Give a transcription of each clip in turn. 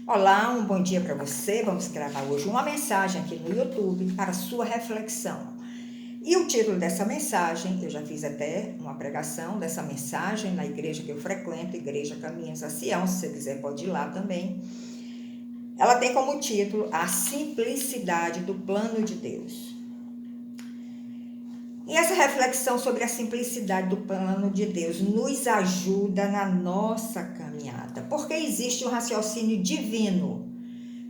Olá, um bom dia para você. Vamos gravar hoje uma mensagem aqui no YouTube para sua reflexão. E o título dessa mensagem, eu já fiz até uma pregação dessa mensagem na igreja que eu frequento, Igreja Caminhos a Sião, se você quiser pode ir lá também. Ela tem como título A Simplicidade do Plano de Deus. E essa reflexão sobre a simplicidade do plano de Deus nos ajuda na nossa caminhada, porque existe um raciocínio divino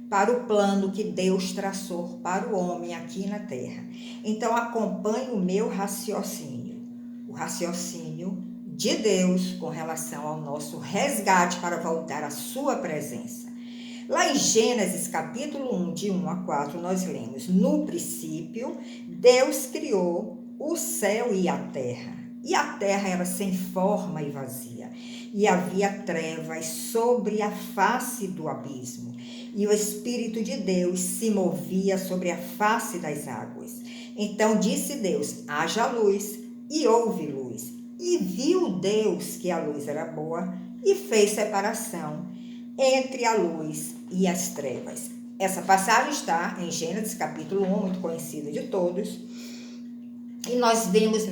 para o plano que Deus traçou para o homem aqui na terra. Então acompanhe o meu raciocínio, o raciocínio de Deus com relação ao nosso resgate para voltar à sua presença. Lá em Gênesis capítulo 1, de 1 a 4, nós lemos: no princípio, Deus criou o céu e a terra era sem forma e vazia, e havia trevas sobre a face do abismo, e o Espírito de Deus se movia sobre a face das águas. Então disse Deus: haja luz, e houve luz. E viu Deus que a luz era boa, e fez separação entre a luz e as trevas. Essa passagem está em Gênesis capítulo 1, muito conhecida de todos. E nós vemos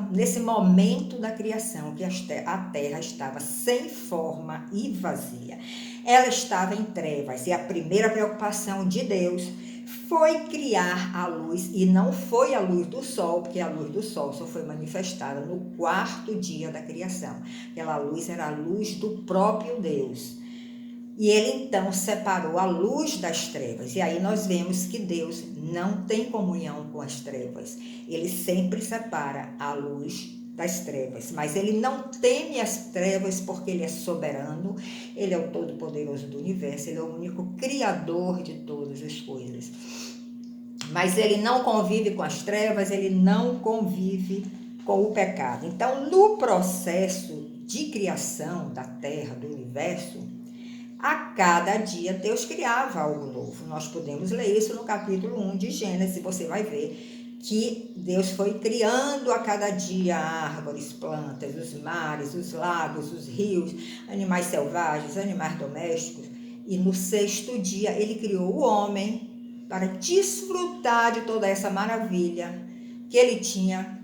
nesse momento da criação que a terra estava sem forma e vazia. Ela estava em trevas, e a primeira preocupação de Deus foi criar a luz, e não foi a luz do sol, porque a luz do sol só foi manifestada no quarto dia da criação. Aquela luz era a luz do próprio Deus. E ele então separou a luz das trevas. E aí nós vemos que Deus não tem comunhão com as trevas. Ele sempre separa a luz das trevas. Mas ele não teme as trevas porque ele é soberano. Ele é o todo-poderoso do universo. Ele é o único criador de todas as coisas. Mas ele não convive com as trevas, ele não convive com o pecado. Então, no processo de criação da terra, do universo, a cada dia Deus criava algo novo. Nós podemos ler isso no capítulo 1 de Gênesis. Você vai ver que Deus foi criando a cada dia árvores, plantas, os mares, os lagos, os rios, animais selvagens, animais domésticos. E no sexto dia ele criou o homem para desfrutar de toda essa maravilha que ele tinha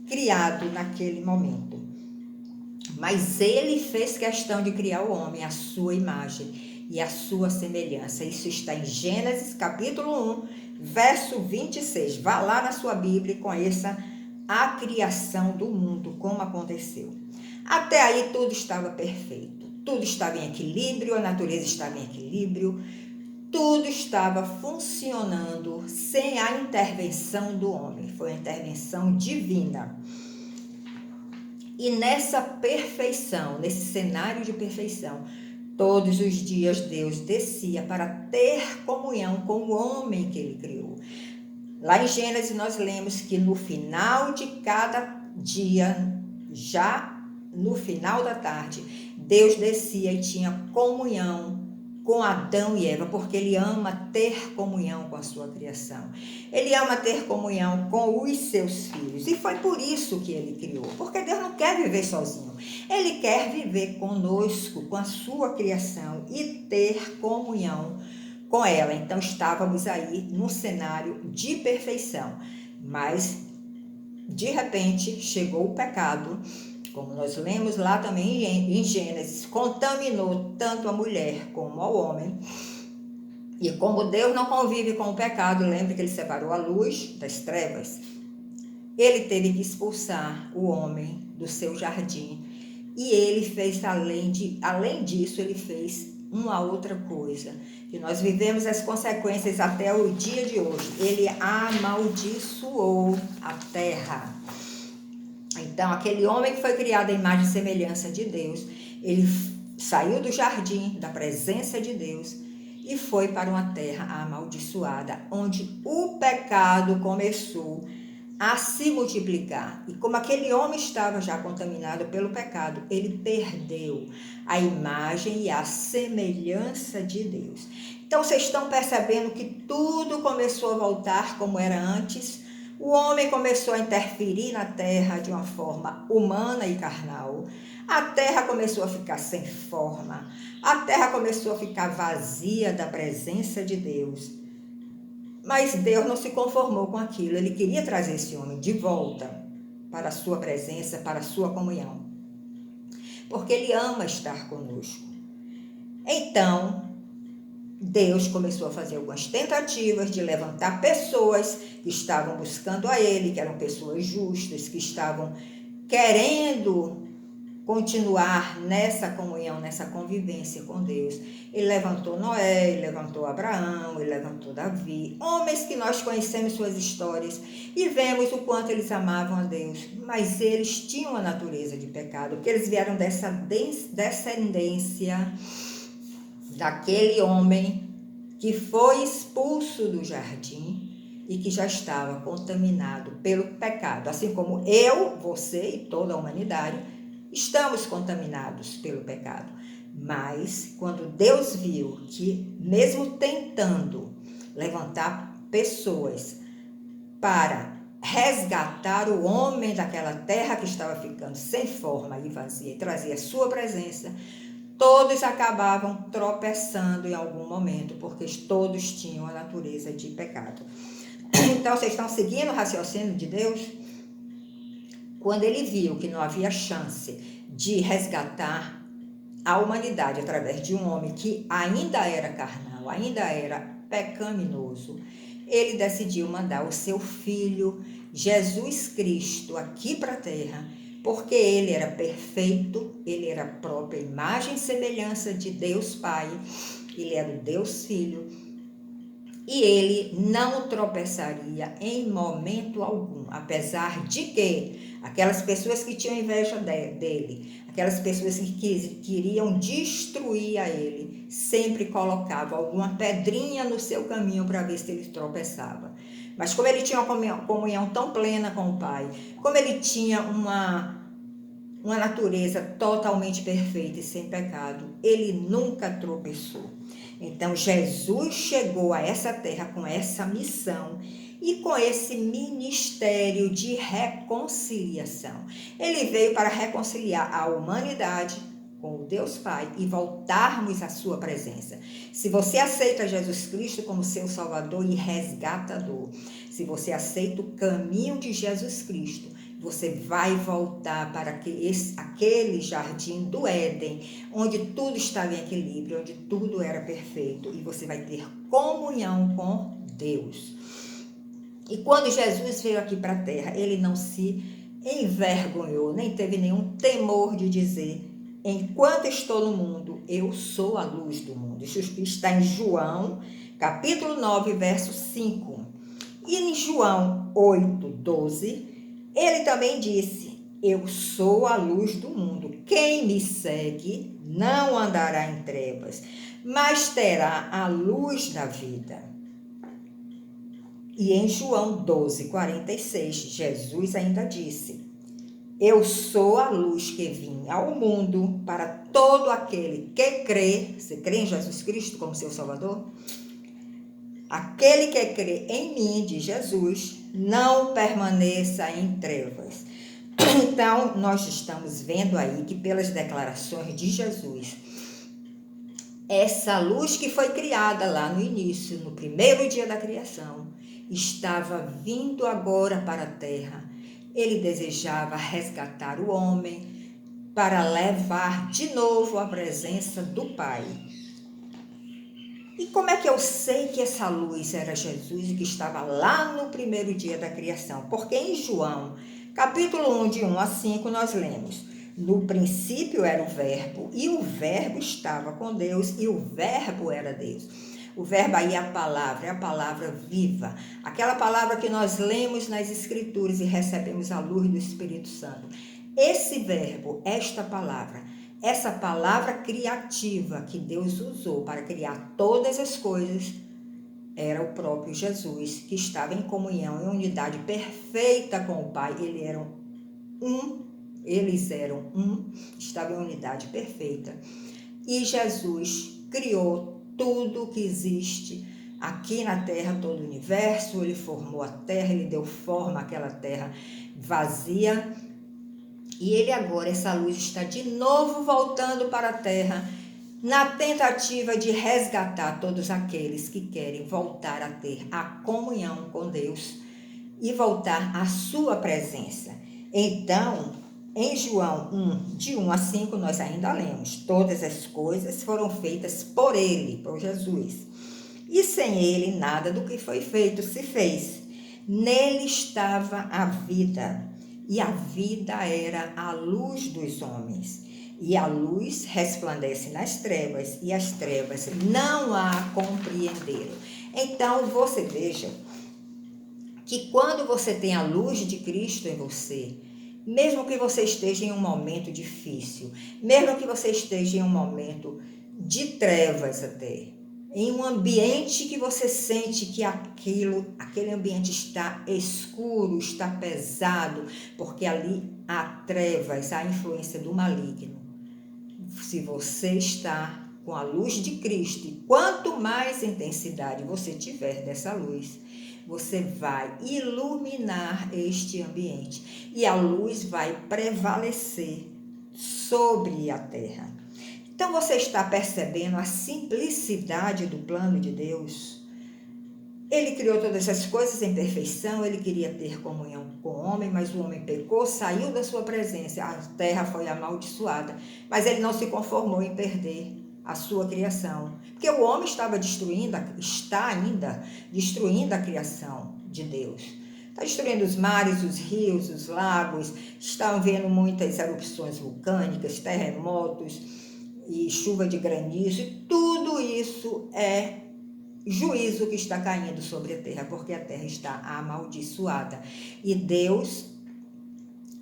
criado naquele momento. Mas ele fez questão de criar o homem à sua imagem e à sua semelhança. Isso está em Gênesis capítulo 1, verso 26. Vá lá na sua Bíblia e conheça a criação do mundo, como aconteceu. Até aí tudo estava perfeito, tudo estava em equilíbrio, a natureza estava em equilíbrio, tudo estava funcionando sem a intervenção do homem. Foi a intervenção divina. E nessa perfeição, nesse cenário de perfeição, todos os dias Deus descia para ter comunhão com o homem que ele criou. Lá em Gênesis nós lemos que no final de cada dia, já no final da tarde, Deus descia e tinha comunhão com Adão e Eva, porque ele ama ter comunhão com a sua criação. Ele ama ter comunhão com os seus filhos. E foi por isso que ele criou. Porque Deus não quer viver sozinho. Ele quer viver conosco, com a sua criação e ter comunhão com ela. Então estávamos aí num cenário de perfeição. Mas, de repente, chegou o pecado. Como nós lemos lá também em Gênesis, contaminou tanto a mulher como ao homem. E como Deus não convive com o pecado, lembra que ele separou a luz das trevas? Ele teve que expulsar o homem do seu jardim. E ele fez, além disso, ele fez uma outra coisa. E nós vivemos as consequências até o dia de hoje. Ele amaldiçoou a terra. Então, aquele homem que foi criado à imagem e semelhança de Deus, ele saiu do jardim, da presença de Deus, e foi para uma terra amaldiçoada, onde o pecado começou a se multiplicar. E como aquele homem estava já contaminado pelo pecado, ele perdeu a imagem e a semelhança de Deus. Então, vocês estão percebendo que tudo começou a voltar como era antes. O homem começou a interferir na terra de uma forma humana e carnal. A terra começou a ficar sem forma. A terra começou a ficar vazia da presença de Deus. Mas Deus não se conformou com aquilo. Ele queria trazer esse homem de volta para a sua presença, para a sua comunhão. Porque Ele ama estar conosco. Então, Deus começou a fazer algumas tentativas de levantar pessoas que estavam buscando a Ele, que eram pessoas justas, que estavam querendo continuar nessa comunhão, nessa convivência com Deus. Ele levantou Noé, ele levantou Abraão, ele levantou Davi, homens que nós conhecemos suas histórias e vemos o quanto eles amavam a Deus, mas eles tinham a natureza de pecado, porque eles vieram dessa descendência daquele homem que foi expulso do jardim e que já estava contaminado pelo pecado, assim como eu, você e toda a humanidade estamos contaminados pelo pecado. Mas quando Deus viu que, mesmo tentando levantar pessoas para resgatar o homem daquela terra que estava ficando sem forma e vazia e trazer a sua presença, todos acabavam tropeçando em algum momento, porque todos tinham a natureza de pecado. Então, vocês estão seguindo o raciocínio de Deus? Quando ele viu que não havia chance de resgatar a humanidade através de um homem que ainda era carnal, ainda era pecaminoso, ele decidiu mandar o seu filho, Jesus Cristo, aqui para a terra, porque ele era perfeito, ele era a própria imagem e semelhança de Deus Pai, ele era o Deus Filho, e ele não tropeçaria em momento algum, apesar de que aquelas pessoas que tinham inveja dele, aquelas pessoas que queriam destruir a ele, sempre colocavam alguma pedrinha no seu caminho para ver se ele tropeçava. Mas como ele tinha uma comunhão tão plena com o Pai, como ele tinha uma natureza totalmente perfeita e sem pecado, ele nunca tropeçou. Então Jesus chegou a essa terra com essa missão e com esse ministério de reconciliação. Ele veio para reconciliar a humanidade com o Deus Pai e voltarmos à sua presença. Se você aceita Jesus Cristo como seu Salvador e resgatador, se você aceita o caminho de Jesus Cristo, você vai voltar para aquele jardim do Éden, onde tudo estava em equilíbrio, onde tudo era perfeito, e você vai ter comunhão com Deus. E quando Jesus veio aqui para a terra, ele não se envergonhou, nem teve nenhum temor de dizer: enquanto estou no mundo, eu sou a luz do mundo. Isso está em João, capítulo 9, verso 5. E em João 8, 12, ele também disse: eu sou a luz do mundo. Quem me segue não andará em trevas, mas terá a luz da vida. E em João 12, 46, Jesus ainda disse: eu sou a luz que vim ao mundo para todo aquele que crê. Você crê em Jesus Cristo como seu Salvador? Aquele que crê em mim, de Jesus, não permaneça em trevas. Então, nós estamos vendo aí que pelas declarações de Jesus, essa luz que foi criada lá no início, no primeiro dia da criação, estava vindo agora para a terra. Ele desejava resgatar o homem para levar de novo a presença do Pai. E como é que eu sei que essa luz era Jesus e que estava lá no primeiro dia da criação? Porque em João, capítulo 1, de 1 a 5, nós lemos: no princípio era o verbo, e o verbo estava com Deus, e o verbo era Deus. O verbo aí é a palavra viva. Aquela palavra que nós lemos nas Escrituras e recebemos a luz do Espírito Santo. Esse verbo, essa palavra criativa que Deus usou para criar todas as coisas, era o próprio Jesus, que estava em comunhão, em unidade perfeita com o Pai. Eles eram um, estavam em unidade perfeita. E Jesus criou tudo que existe aqui na terra, todo o universo. Ele formou a terra, ele deu forma àquela terra vazia. E ele agora, essa luz está de novo voltando para a terra, na tentativa de resgatar todos aqueles que querem voltar a ter a comunhão com Deus e voltar à sua presença. Então, em João 1, de 1 a 5, nós ainda lemos: todas as coisas foram feitas por ele, por Jesus. E sem ele, nada do que foi feito se fez. Nele estava a vida, e a vida era a luz dos homens. E a luz resplandece nas trevas, e as trevas não a compreenderam. Então, você veja que quando você tem a luz de Cristo em você, mesmo que você esteja em um momento difícil, mesmo que você esteja em um momento de trevas até, em um ambiente que você sente que aquele ambiente está escuro, está pesado, porque ali há trevas, há influência do maligno. Se você está com a luz de Cristo, e quanto mais intensidade você tiver dessa luz, você vai iluminar este ambiente e a luz vai prevalecer sobre a terra. Então você está percebendo a simplicidade do plano de Deus? Ele criou todas essas coisas em perfeição, ele queria ter comunhão com o homem, mas o homem pecou, saiu da sua presença, a terra foi amaldiçoada, mas ele não se conformou em perder a sua criação, porque o homem está ainda destruindo a criação de Deus. Está destruindo os mares, os rios, os lagos, estão vendo muitas erupções vulcânicas, terremotos e chuva de granizo, e tudo isso é juízo que está caindo sobre a terra, porque a terra está amaldiçoada. E Deus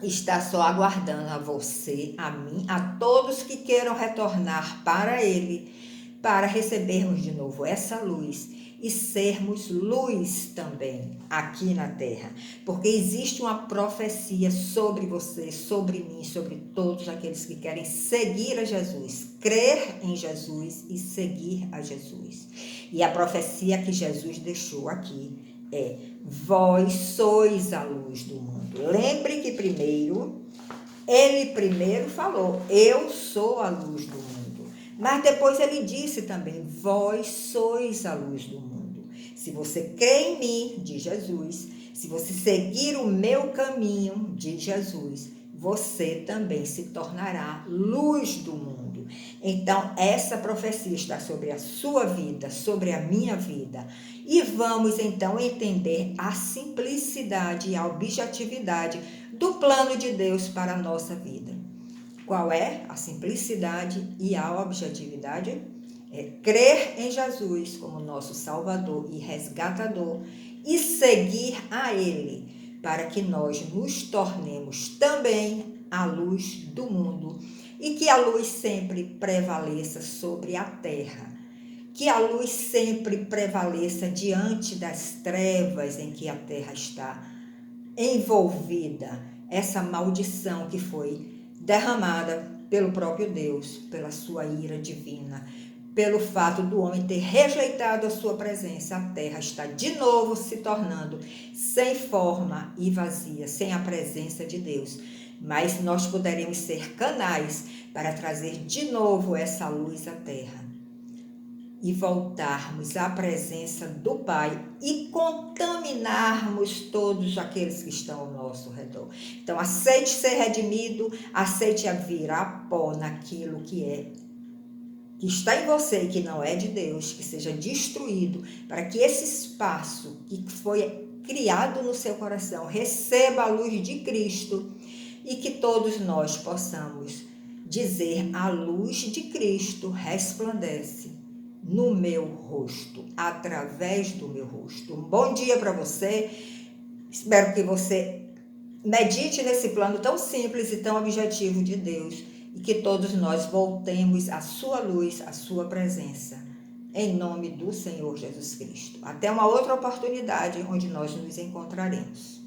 está só aguardando a você, a mim, a todos que queiram retornar para Ele, para recebermos de novo essa luz e sermos luz também aqui na terra. Porque existe uma profecia sobre você, sobre mim, sobre todos aqueles que querem seguir a Jesus, crer em Jesus e seguir a Jesus. E a profecia que Jesus deixou aqui é: vós sois a luz do mundo. Lembre que ele primeiro falou: eu sou a luz do mundo. Mas depois ele disse também: vós sois a luz do mundo. Se você crê em mim, diz Jesus, se você seguir o meu caminho, diz Jesus, você também se tornará luz do mundo. Então, essa profecia está sobre a sua vida, sobre a minha vida. E vamos então entender a simplicidade e a objetividade do plano de Deus para a nossa vida. Qual é a simplicidade e a objetividade? É crer em Jesus como nosso Salvador e resgatador e seguir a Ele, para que nós nos tornemos também a luz do mundo e que a luz sempre prevaleça sobre a terra, que a luz sempre prevaleça diante das trevas em que a terra está envolvida, essa maldição que foi derramada pelo próprio Deus, pela sua ira divina, pelo fato do homem ter rejeitado a sua presença. A terra está de novo se tornando sem forma e vazia, sem a presença de Deus. Mas nós poderemos ser canais para trazer de novo essa luz à terra e voltarmos à presença do Pai e contaminarmos todos aqueles que estão ao nosso redor. Então, aceite ser redimido, aceite a virar pó naquilo que está em você e que não é de Deus, que seja destruído, para que esse espaço que foi criado no seu coração receba a luz de Cristo e que todos nós possamos dizer: a luz de Cristo resplandece no meu rosto, através do meu rosto. Um bom dia para você. Espero que você medite nesse plano tão simples e tão objetivo de Deus e que todos nós voltemos à sua luz, à sua presença, em nome do Senhor Jesus Cristo. Até uma outra oportunidade onde nós nos encontraremos.